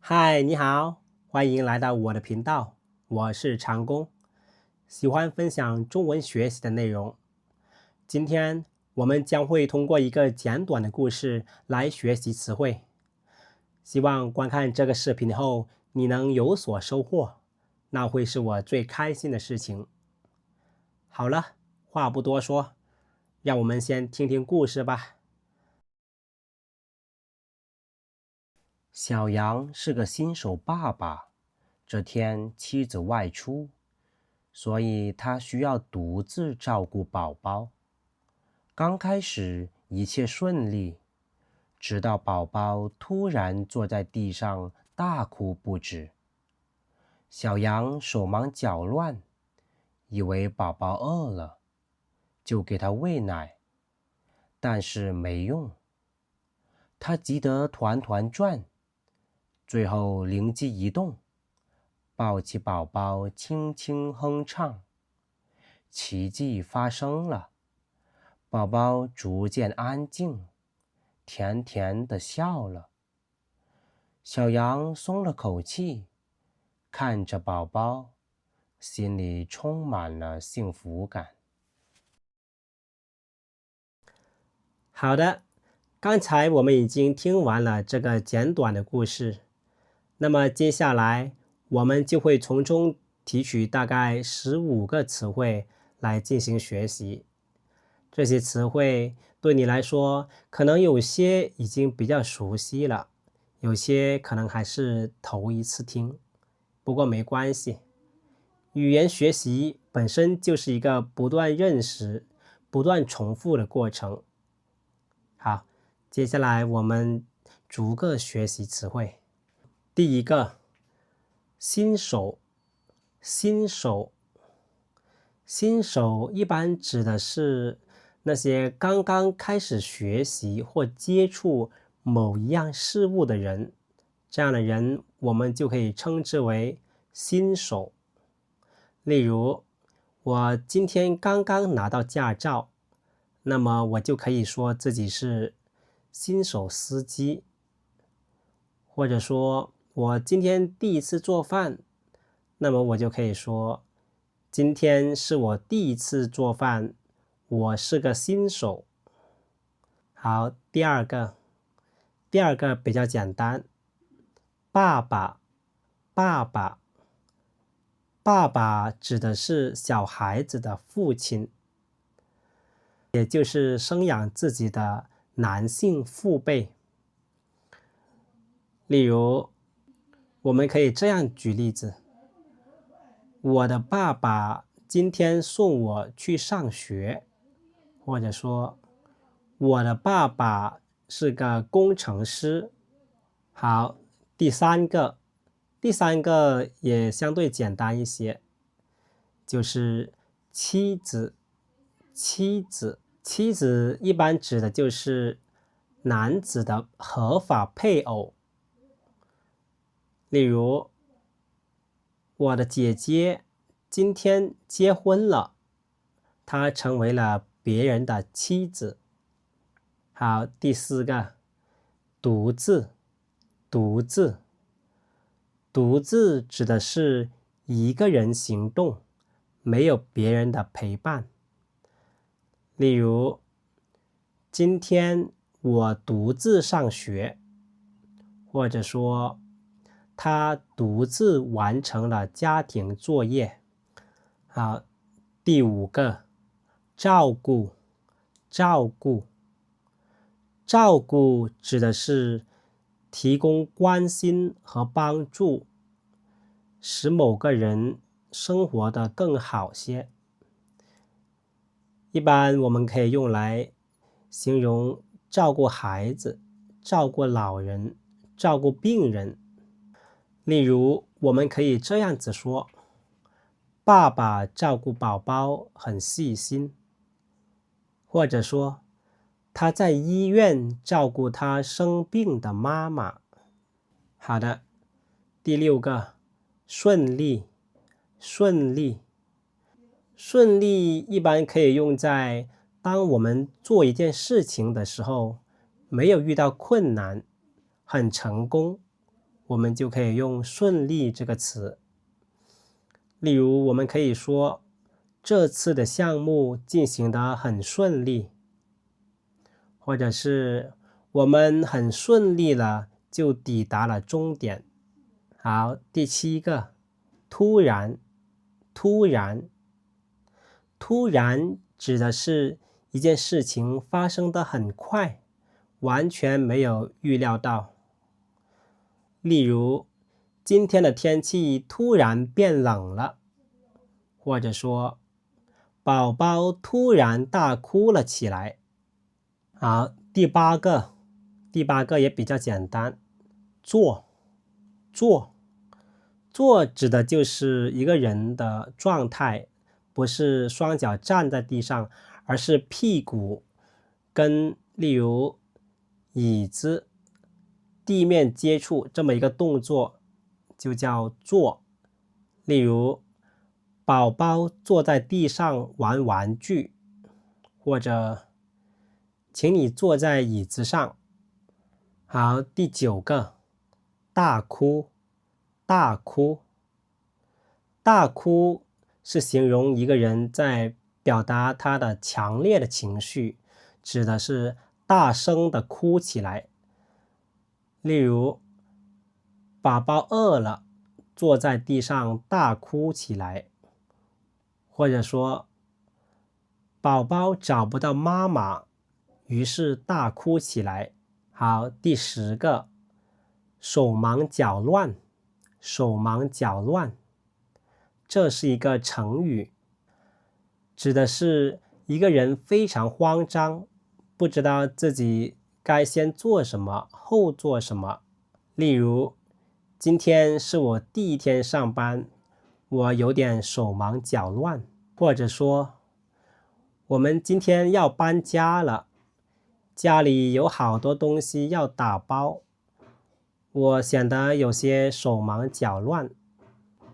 嗨，你好，欢迎来到我的频道，我是长工，喜欢分享中文学习的内容。今天我们将会通过一个简短的故事来学习词汇，希望观看这个视频后你能有所收获，那会是我最开心的事情。好了，话不多说，让我们先听听故事吧。小杨是个新手爸爸，这天妻子外出，所以他需要独自照顾宝宝。刚开始一切顺利，直到宝宝突然坐在地上大哭不止。小羊手忙脚乱，以为宝宝饿了，就给他喂奶，但是没用。他急得团团转，最后灵机一动，抱起宝宝轻轻哼唱。奇迹发生了，宝宝逐渐安静，甜甜地笑了。小羊松了口气，看着宝宝，心里充满了幸福感。好的，刚才我们已经听完了这个简短的故事，那么接下来我们就会从中提取大概15个词汇来进行学习。这些词汇对你来说，可能有些已经比较熟悉了，有些可能还是头一次听。不过没关系，语言学习本身就是一个不断认识、不断重复的过程。好，接下来我们逐个学习词汇。第一个，新手，新手。新手一般指的是那些刚刚开始学习或接触某一样事物的人，这样的人我们就可以称之为新手。例如，我今天刚刚拿到驾照，那么我就可以说自己是新手司机。或者说我今天第一次做饭，那么我就可以说今天是我第一次做饭，我是个新手。好，第二个比较简单，爸爸，爸爸，爸爸指的是小孩子的父亲，也就是生养自己的男性父辈。例如，我们可以这样举例子：我的爸爸今天送我去上学，或者说我的爸爸是个工程师。好，第三个也相对简单一些，就是妻子，妻子，妻子一般指的就是男子的合法配偶。例如，我的姐姐今天结婚了，她成为了别人的妻子。好，第四个，独自，独自，独自指的是一个人行动，没有别人的陪伴。例如，今天我独自上学，或者说他独自完成了家庭作业。好，第五个，照顾，照顾，照顾指的是提供关心和帮助，使某个人生活得更好些。一般我们可以用来形容照顾孩子、照顾老人、照顾病人。例如，我们可以这样子说：爸爸照顾宝宝很细心，或者说他在医院照顾他生病的妈妈。好的，第六个，顺利，顺利，顺利一般可以用在当我们做一件事情的时候，没有遇到困难，很成功，我们就可以用顺利这个词。例如我们可以说这次的项目进行得很顺利，或者是我们很顺利了就抵达了终点。好，第7个，突然。突然指的是一件事情发生得很快，完全没有预料到。例如今天的天气突然变冷了，或者说宝宝突然大哭了起来。好，第八个也比较简单，坐指的就是一个人的状态，不是双脚站在地上，而是屁股跟例如椅子地面接触这么一个动作就叫坐。例如宝宝坐在地上玩玩具，或者请你坐在椅子上。好，第9个，大哭是形容一个人在表达他的强烈的情绪，指的是大声的哭起来。例如宝宝饿了，坐在地上大哭起来，或者说宝宝找不到妈妈，于是大哭起来。好，第10个，手忙脚乱。这是一个成语，指的是一个人非常慌张，不知道自己该先做什么，后做什么。例如今天是我第1天上班，我有点手忙脚乱。或者说我们今天要搬家了，家里有好多东西要打包，我显得有些手忙脚乱。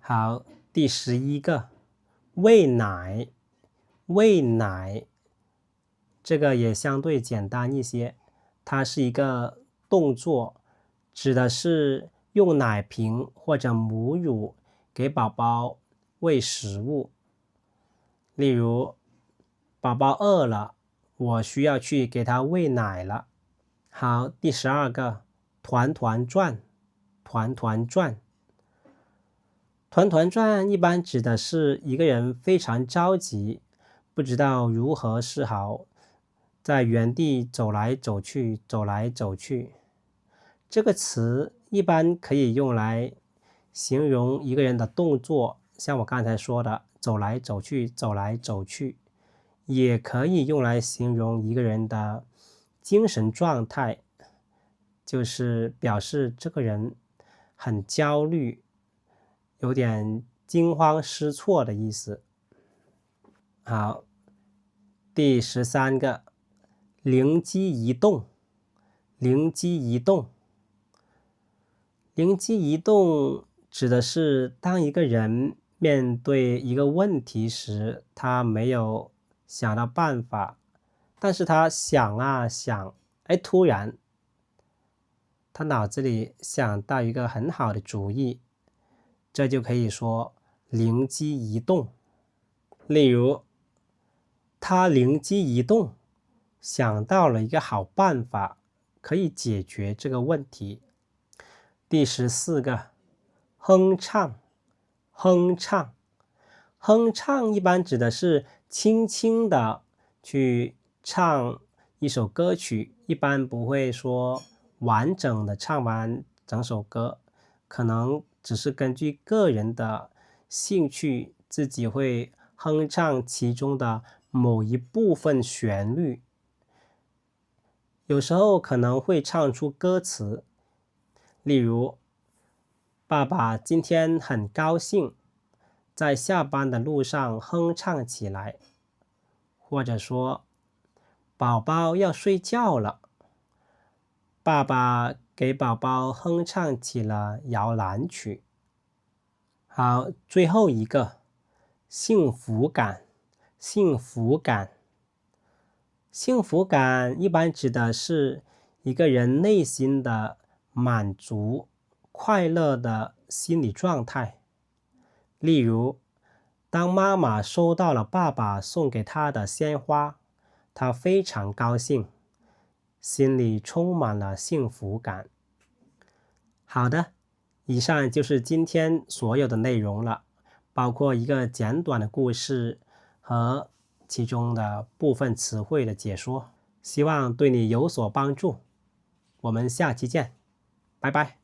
好，第11个，喂奶。这个也相对简单一些，它是一个动作，指的是用奶瓶或者母乳给宝宝喂食物。例如宝宝饿了，我需要去给他喂奶了。好，第12个，团团转。团团转一般指的是一个人非常着急，不知道如何是好，在原地走来走去。这个词一般可以用来形容一个人的动作，像我刚才说的走来走去，也可以用来形容一个人的精神状态，就是表示这个人很焦虑，有点惊慌失措的意思。好，第13个，灵机一动。灵机一动指的是当一个人面对一个问题时，他没有想到办法，但是他想啊想，突然他脑子里想到一个很好的主意，这就可以说灵机一动。例如他灵机一动，想到了一个好办法，可以解决这个问题。第14个，哼唱一般指的是轻轻的去唱一首歌曲，一般不会说完整的唱完整首歌，可能只是根据个人的兴趣，自己会哼唱其中的某一部分旋律，有时候可能会唱出歌词。例如爸爸今天很高兴，在下班的路上哼唱起来。或者说宝宝要睡觉了，爸爸给宝宝哼唱起了摇篮曲。好，最后一个，幸福感一般指的是一个人内心的满足快乐的心理状态。例如，当妈妈收到了爸爸送给她的鲜花，她非常高兴，心里充满了幸福感。好的，以上就是今天所有的内容了，包括一个简短的故事和其中的部分词汇的解说，希望对你有所帮助。我们下期见，拜拜。